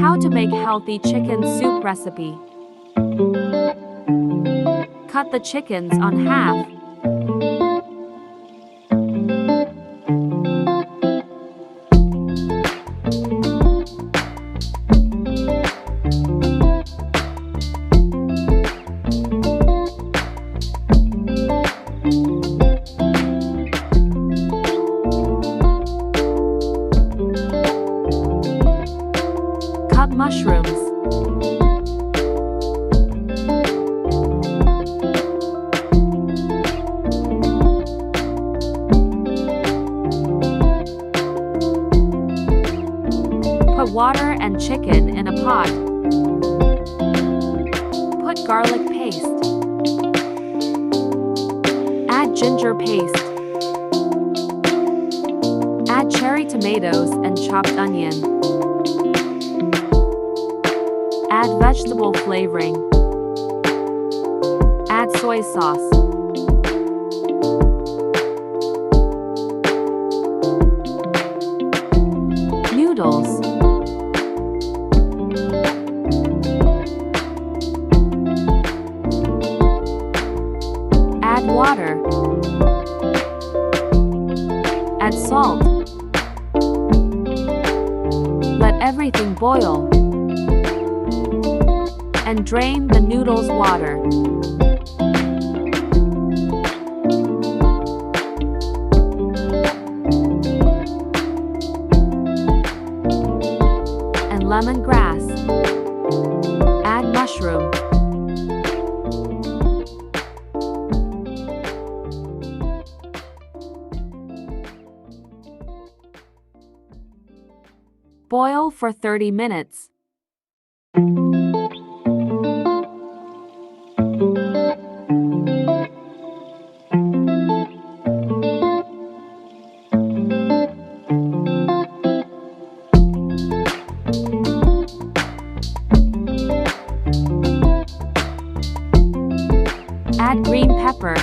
How to make healthy chicken soup recipe. Cut the chickens on half. Cut mushrooms. Put water and chicken in a pot. Put garlic paste. Add ginger paste. Add cherry tomatoes and chopped onion. Add vegetable flavoring. Add soy sauce. Noodles. Add water. Add salt. Let everything boil. And drain the noodles water. And lemongrass. Add mushroom. Boil for 30 minutes. Add green pepper.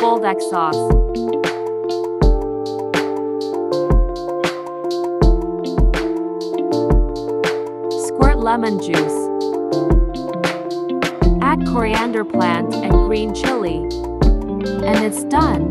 Buldak sauce. Squirt lemon juice. Add coriander plant and green chili. And it's done.